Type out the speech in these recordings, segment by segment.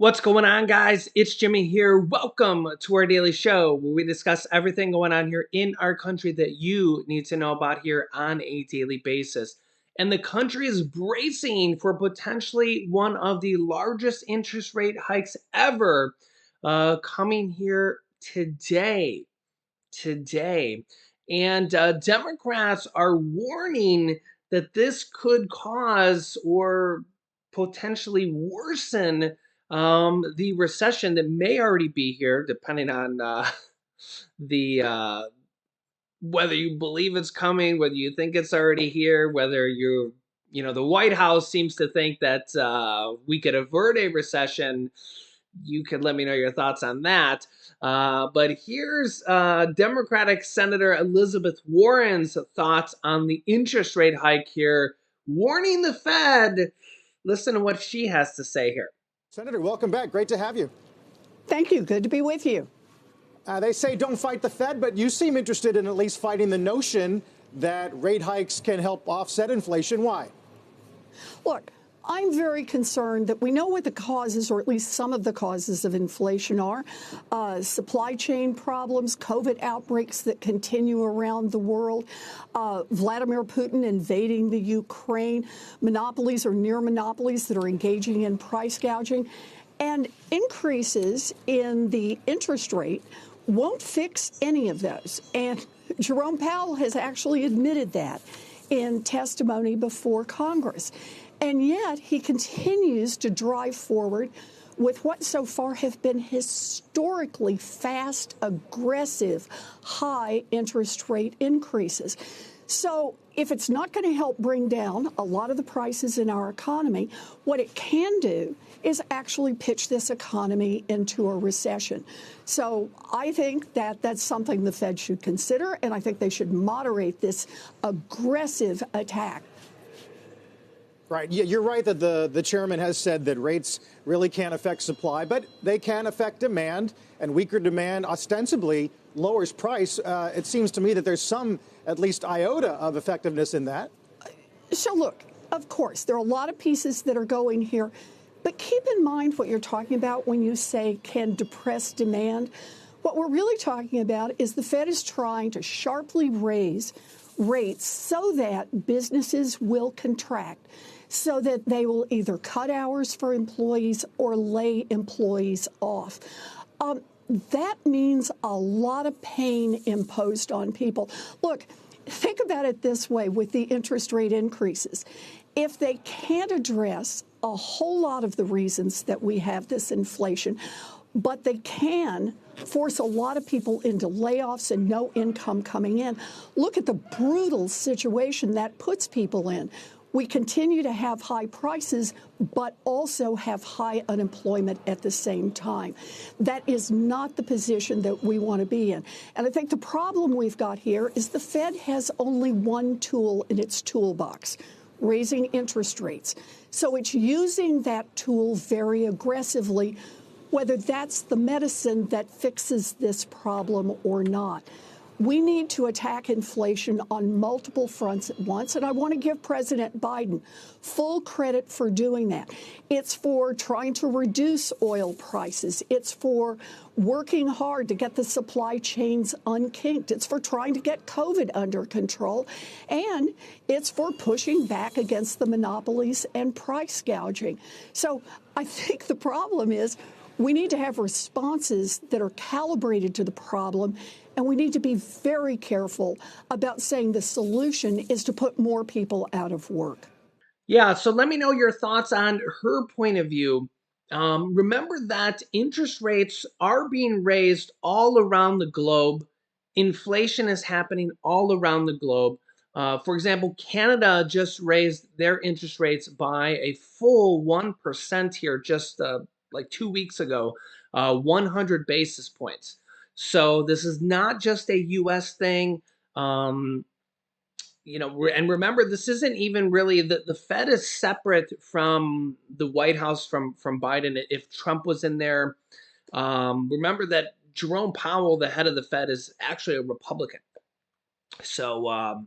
What's going on, guys? It's Jimmy here. Welcome to our daily show where we discuss everything going on here in our country that you need to know about here on a daily basis. And the country is bracing for potentially one of the largest interest rate hikes ever coming here today. And Democrats are warning that this could cause or potentially worsen the recession that may already be here, depending on the whether you believe it's coming, whether you think it's already here, whether the White House seems to think that we could avert a recession. You could let me know your thoughts on that. But here's Democratic Senator Elizabeth Warren's thoughts on the interest rate hike here, warning the Fed. Listen to what she has to say here. Senator, welcome back. Great to have you. Thank you. Good to be with you. They say don't fight the Fed, but you seem interested in at least fighting the notion that rate hikes can help offset inflation. Why? Look, I'm very concerned that we know what the causes, or at least some of the causes of inflation are. Supply chain problems, COVID outbreaks that continue around the world, Vladimir Putin invading the Ukraine, monopolies or near monopolies that are engaging in price gouging, and increases in the interest rate won't fix any of those. And Jerome Powell has actually admitted that in testimony before Congress. And yet he continues to drive forward with what so far have been historically fast, aggressive, high interest rate increases. So if it's not going to help bring down a lot of the prices in our economy, what it can do is actually pitch this economy into a recession. So I think that that's something the Fed should consider, and I think they should moderate this aggressive attack. Right. Yeah, you're right that the chairman has said that rates really can't affect supply, but they can affect demand, and weaker demand ostensibly lowers price. It seems to me that there's some, at least iota of effectiveness in that. So look, of course, there are a lot of pieces that are going here, but keep in mind what you're talking about when you say can depress demand. What we're really talking about is the Fed is trying to sharply raise rates so that businesses will contract, so that they will either cut hours for employees or lay employees off. That means a lot of pain imposed on people. Look, think about it this way with the interest rate increases. If they can't address a whole lot of the reasons that we have this inflation, but they can force a lot of people into layoffs and no income coming in, look at the brutal situation that puts people in. We continue to have high prices, but also have high unemployment at the same time. That is not the position that we want to be in. And I think the problem we've got here is the Fed has only one tool in its toolbox: raising interest rates. So it's using that tool very aggressively, whether that's the medicine that fixes this problem or not. We need to attack inflation on multiple fronts at once, and I want to give President Biden full credit for doing that. It's for trying to reduce oil prices. It's for working hard to get the supply chains unkinked. It's for trying to get COVID under control, and it's for pushing back against the monopolies and price gouging. So I think the problem is we need to have responses that are calibrated to the problem, and we need to be very careful about saying the solution is to put more people out of work. Yeah, so let me know your thoughts on her point of view. Remember that interest rates are being raised all around the globe. Inflation is happening all around the globe. For example, Canada just raised their interest rates by a full 1% here just like 2 weeks ago, 100 basis points. So this is not just a U.S. thing. And remember, this isn't even really the Fed is separate from the White House from Biden. If Trump was in there, remember that Jerome Powell, the head of the Fed, is actually a Republican. So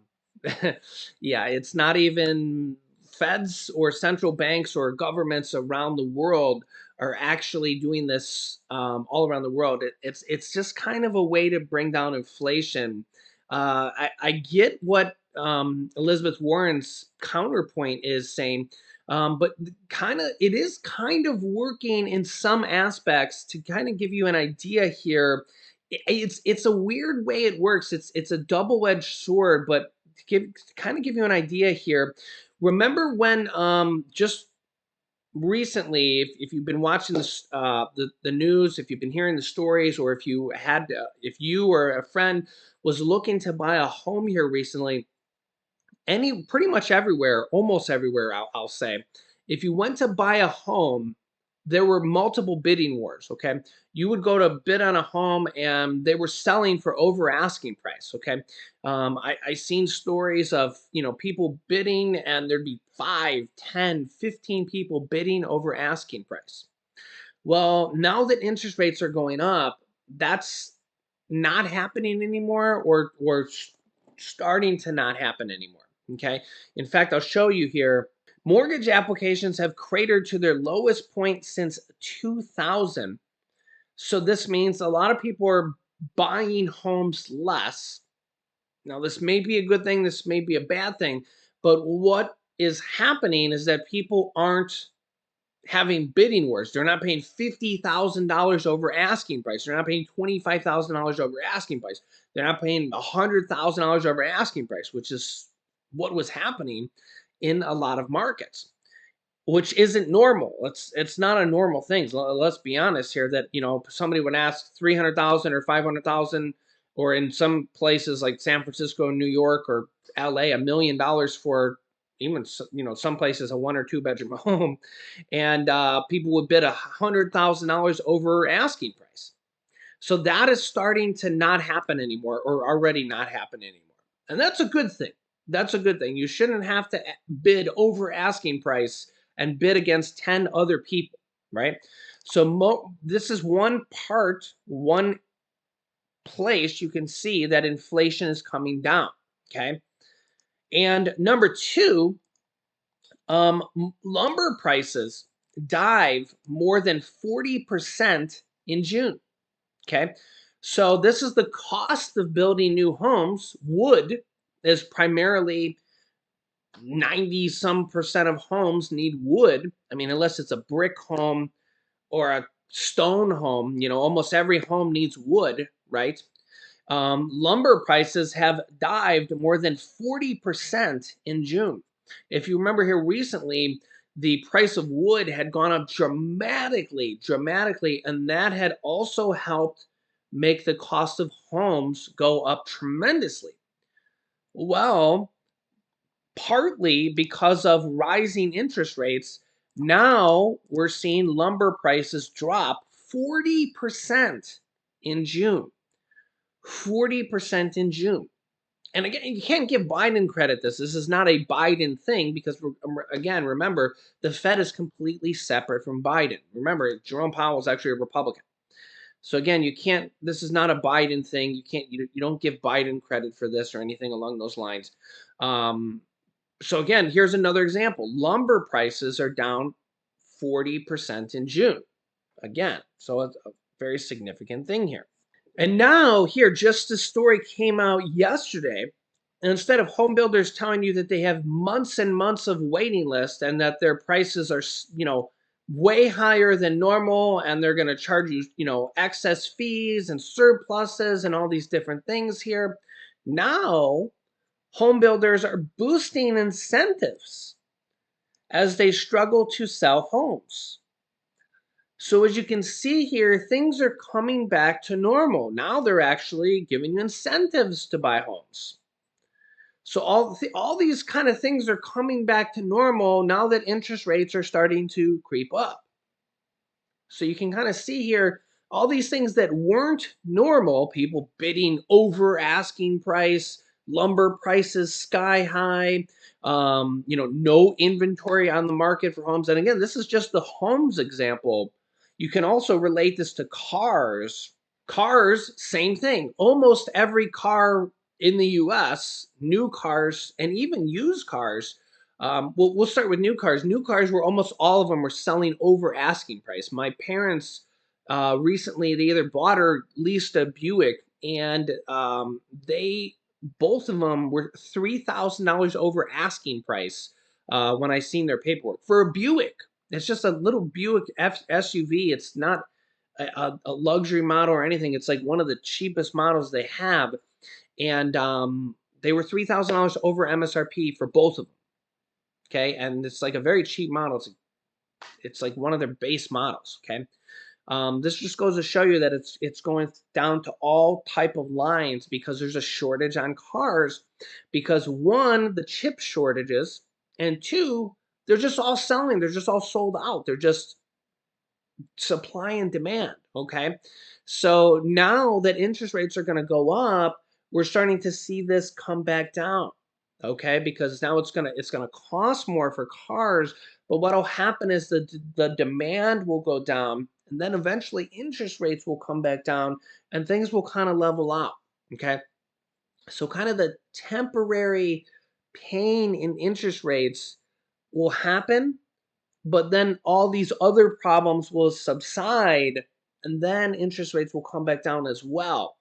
yeah, it's not even Feds or central banks or governments around the world are actually doing this all around the world. It's just kind of a way to bring down inflation. I get what Elizabeth Warren's counterpoint is saying, but it is kind of working in some aspects to kind of give you an idea here. It's a weird way it works. It's a double-edged sword, but to give you an idea here. Remember when just recently, if you've been watching this the news, if you've been hearing the stories, or if you or a friend was looking to buy a home here recently, pretty much everywhere, almost everywhere, I'll say, if you went to buy a home, there were multiple bidding wars. Okay, you would go to bid on a home and they were selling for over asking price. Okay, I seen stories of people bidding and there'd be 5, 10, 15 people bidding over asking price. Well, now that interest rates are going up, that's not happening anymore, or starting to not happen anymore. Okay. In fact, I'll show you here. Mortgage applications have cratered to their lowest point since 2000. So this means a lot of people are buying homes less. Now, this may be a good thing, this may be a bad thing, but what is happening is that people aren't having bidding wars. They're not paying $50,000 over asking price. They're not paying $25,000 over asking price. They're not paying $100,000 over asking price, which is what was happening in a lot of markets, which isn't normal. It's not a normal thing. Let's be honest here. That somebody would ask 300,000 or 500,000, or in some places like San Francisco, New York, or L.A., $1 million for even some places a 1 or 2 bedroom home, and people would bid $100,000 over asking price. So that is starting to not happen anymore, or already not happen anymore. And that's a good thing. That's a good thing. You shouldn't have to bid over asking price and bid against 10 other people, right? So this is one place you can see that inflation is coming down, okay? And number two, lumber prices dive more than 40% in June. Okay. So this is the cost of building new homes. Wood is primarily 90 some percent of homes need wood. I mean, unless it's a brick home or a stone home, almost every home needs wood, right? Lumber prices have dived more than 40% in June. If you remember here recently, the price of wood had gone up dramatically, and that had also helped make the cost of homes go up tremendously. Well, partly because of rising interest rates, now we're seeing lumber prices drop 40% in June. 40% in June. And again, you can't give Biden credit this. This is not a Biden thing because, again, remember, the Fed is completely separate from Biden. Remember, Jerome Powell is actually a Republican. So again, this is not a Biden thing. You don't give Biden credit for this or anything along those lines. So again, here's another example. Lumber prices are down 40% in June. Again, so it's a very significant thing here. And now here, just the story came out yesterday. And instead of home builders telling you that they have months and months of waiting list and that their prices are, way higher than normal, and they're going to charge you, excess fees and surpluses and all these different things here. Now, home builders are boosting incentives as they struggle to sell homes. So as you can see here, things are coming back to normal. Now they're actually giving you incentives to buy homes. So all these kind of things are coming back to normal now that interest rates are starting to creep up. So you can kind of see here all these things that weren't normal, people bidding over asking price, lumber prices sky high, no inventory on the market for homes. And again, this is just the homes example. You can also relate this to cars. Cars, same thing. Almost every car in the US, new cars and even used cars, We'll start with new cars. New cars were almost all of them were selling over asking price. My parents recently they either bought or leased a Buick, and they both of them were $3,000 over asking price when I seen their paperwork for a Buick. It's just a little Buick SUV. It's not a luxury model or anything. It's like one of the cheapest models they have, and they were $3,000 over MSRP for both of them. Okay, and it's like a very cheap model. It's like one of their base models. Okay, this just goes to show you that it's going down to all type of lines because there's a shortage on cars because one, the chip shortages, and two, they're just all selling. They're just all sold out. They're just supply and demand. Okay, so now that interest rates are going to go up, we're starting to see this come back down. Okay, because now it's gonna cost more for cars, but what'll happen is the demand will go down, and then eventually interest rates will come back down, and things will kind of level out. Okay, so kind of the temporary pain in interest rates will happen, but then all these other problems will subside, and then interest rates will come back down as well.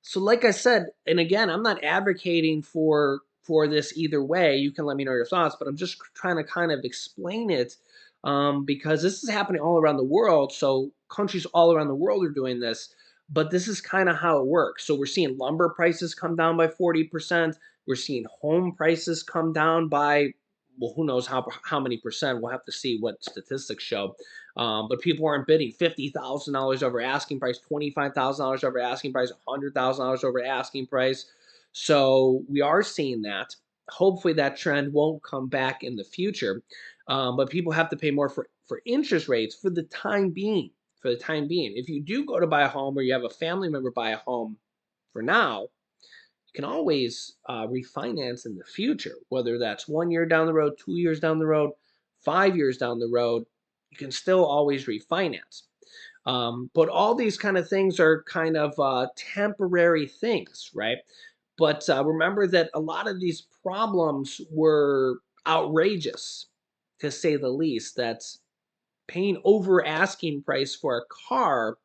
So like I said, and again, I'm not advocating for this either way. You can let me know your thoughts, but I'm just trying to kind of explain it because this is happening all around the world. So countries all around the world are doing this, but this is kind of how it works. So we're seeing lumber prices come down by 40%. We're seeing home prices come down by, well, who knows how many percent? We'll have to see what statistics show. But people aren't bidding $50,000 over asking price, $25,000 over asking price, $100,000 over asking price. So we are seeing that. Hopefully, that trend won't come back in the future. But people have to pay more for interest rates for the time being. For the time being, if you do go to buy a home or you have a family member buy a home, for now, you can always refinance in the future, whether that's 1 year down the road, 2 years down the road, 5 years down the road. You can still always refinance. But all these kind of things are kind of temporary things, right? But remember that a lot of these problems were outrageous, to say the least. That's paying over asking price for a car.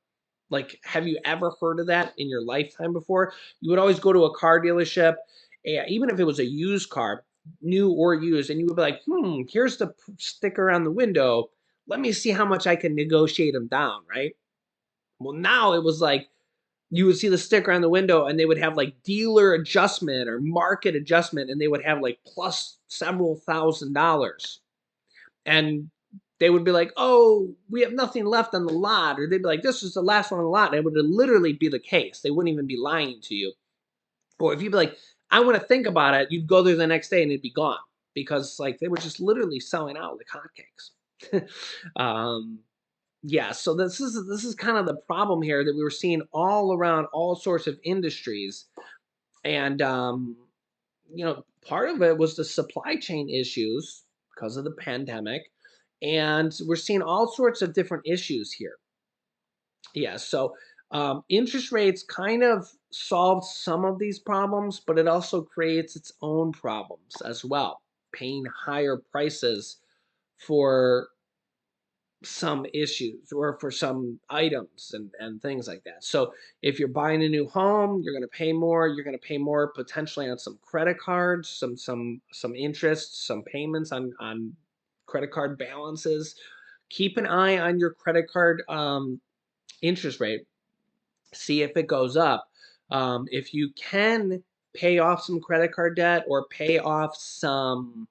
Like, have you ever heard of that in your lifetime before? You would always go to a car dealership, even if it was a used car, new or used, and you would be like, here's the sticker on the window. Let me see how much I can negotiate them down, right? Well, now it was like you would see the sticker on the window and they would have like dealer adjustment or market adjustment, and they would have like plus several $1,000s. And they would be like, "Oh, we have nothing left on the lot," or they'd be like, "This is the last one on the lot." And it would literally be the case. They wouldn't even be lying to you. Or if you'd be like, "I want to think about it," you'd go there the next day and it'd be gone because like they were just literally selling out like hotcakes. um, yeah, so this is kind of the problem here that we were seeing all around all sorts of industries, and part of it was the supply chain issues because of the pandemic, and we're seeing all sorts of different issues here. Yeah, so interest rates kind of solved some of these problems, but it also creates its own problems as well, paying higher prices for some issues or for some items and things like that. So if you're buying a new home, you're going to pay more. You're going to pay more potentially on some credit cards, some interest, some payments on credit card balances. Keep an eye on your credit card interest rate. See if it goes up. If you can pay off some credit card debt or pay off some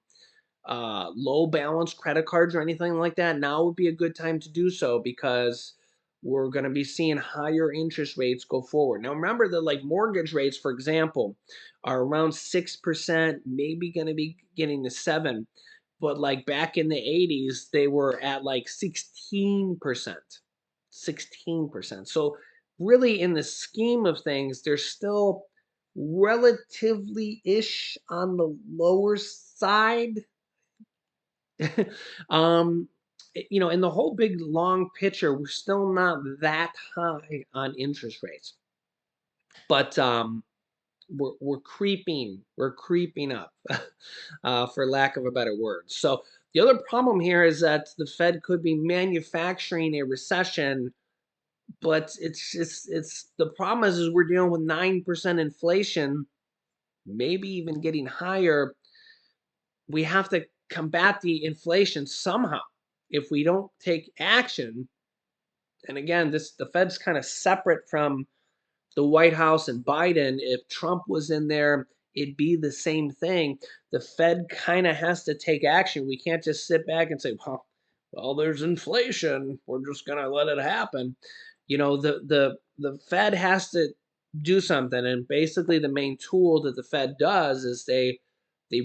low balance credit cards or anything like that, now would be a good time to do so because we're going to be seeing higher interest rates go forward. Now remember that like mortgage rates, for example, are around 6%, maybe going to be getting to 7, but like back in the 80s, they were at like 16%. 16%. So really in the scheme of things, they're still relatively ish on the lower side. um, in the whole big long picture, we're still not that high on interest rates. But we're creeping up, for lack of a better word. So the other problem here is that the Fed could be manufacturing a recession, but it's the problem is we're dealing with 9% inflation, maybe even getting higher. We have to combat the inflation somehow. If we don't take action, and again, the Fed's kind of separate from the White House and Biden. If Trump was in there, it'd be the same thing. The Fed kind of has to take action. We can't just sit back and say, well, there's inflation. We're just gonna let it happen. The Fed has to do something, and basically the main tool that the Fed does is they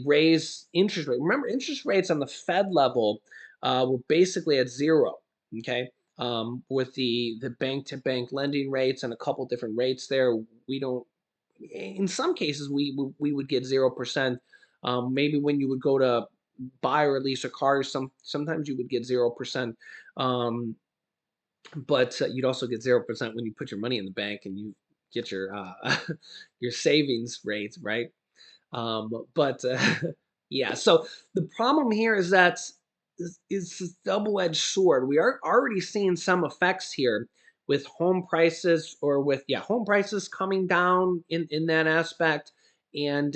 raise interest rate. Remember, interest rates on the Fed level were basically at zero. Okay, with the bank to bank lending rates and a couple different rates there. We don't. In some cases, we would get 0%. Maybe when you would go to buy or lease a car, sometimes you would get 0%. But you'd also get 0% when you put your money in the bank and you get your your savings rates, right? But yeah, so the problem here is that it's a double-edged sword. We are already seeing some effects here with home prices, or with home prices coming down in that aspect. And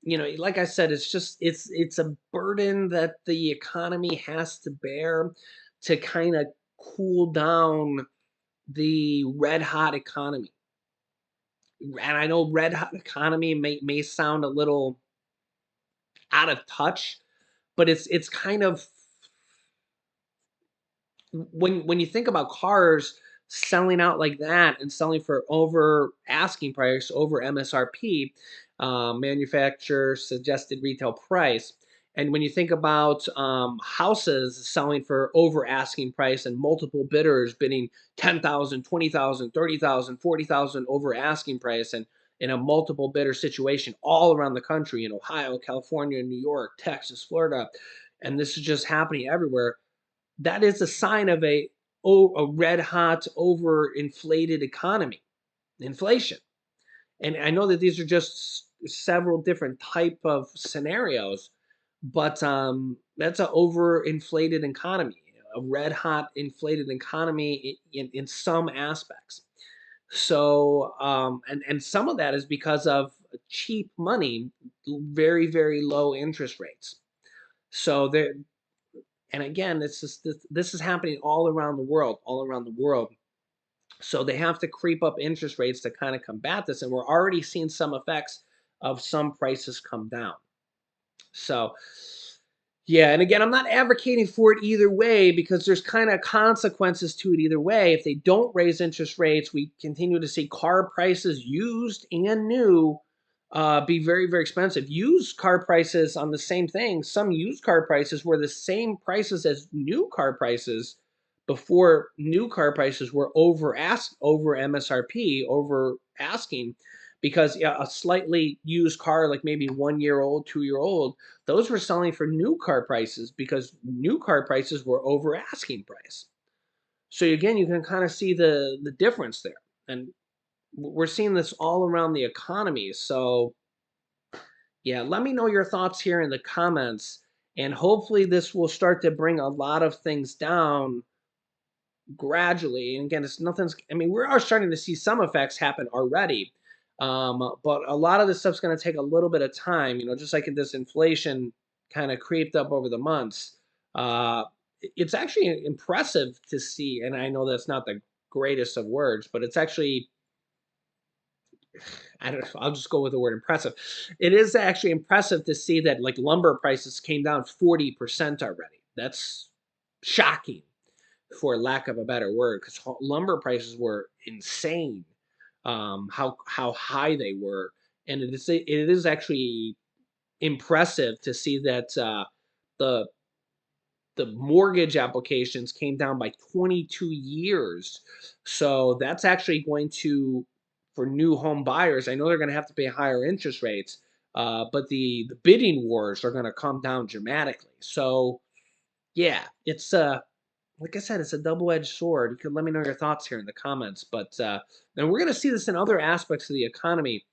like I said, it's a burden that the economy has to bear to kind of cool down the red hot economy. And I know red hot economy may sound a little out of touch, but it's kind of, when you think about cars selling out like that and selling for over asking price, over MSRP, manufacturer suggested retail price. And when you think about houses selling for over asking price and multiple bidders bidding 10,000, 20,000, 30,000, 40,000 over asking price, and in a multiple bidder situation all around the country, in Ohio, California, New York, Texas, Florida, and this is just happening everywhere, that is a sign of a red hot overinflated economy, inflation. And I know that these are just several different type of scenarios, but that's an overinflated economy, a red hot inflated economy in some aspects. So and some of that is because of cheap money, very very low interest rates. So there, and again, this is happening all around the world, all around the world. So they have to creep up interest rates to kind of combat this, and we're already seeing some effects of some prices come down. So yeah, and again, I'm not advocating for it either way, because there's kind of consequences to it either way. If they don't raise interest rates, we continue to see car prices, used and new, be very, very expensive. Used car prices on the same thing. Some used car prices were the same prices as new car prices before new car prices were over MSRP, over asking, because yeah, a slightly used car, like maybe 1 year old, 2 year old, those were selling for new car prices because new car prices were over asking price. So again, you can kind of see the difference there. And we're seeing this all around the economy. So yeah, let me know your thoughts here in the comments. And hopefully this will start to bring a lot of things down gradually. And again, it's nothing's, I mean, we are starting to see some effects happen already. But a lot of this stuff's going to take a little bit of time, just like this inflation kind of creeped up over the months. It's actually impressive to see, and I know that's not the greatest of words, but it's actually, I don't know, I'll just go with the word impressive. It is actually impressive to see that like lumber prices came down 40% already. That's shocking, for lack of a better word, because lumber prices were insane. How high they were, and it is actually impressive to see that the the mortgage applications came down by 22 years. So that's actually going to, for new home buyers, I know they're going to have to pay higher interest rates, but the bidding wars are going to come down dramatically. So yeah, it's like I said, it's a double-edged sword. You could let me know your thoughts here in the comments. But and we're going to see this in other aspects of the economy.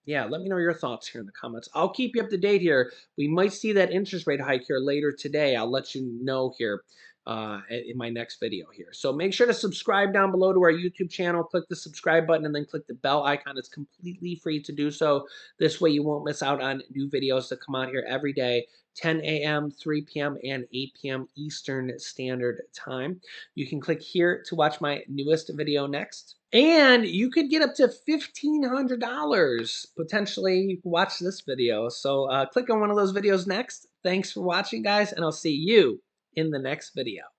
Yeah, let me know your thoughts here in the comments. I'll keep you up to date here. We might see that interest rate hike here later today. I'll let you know here in my next video here. So make sure to subscribe down below to our YouTube channel. Click the subscribe button and then click the bell icon. It's completely free to do so. This way you won't miss out on new videos that come out here every day, 10 a.m., 3 p.m., and 8 p.m. Eastern Standard Time. You can click here to watch my newest video next. And you could get up to $1,500 potentially. You can watch this video. So click on one of those videos next. Thanks for watching, guys, and I'll see you in the next video.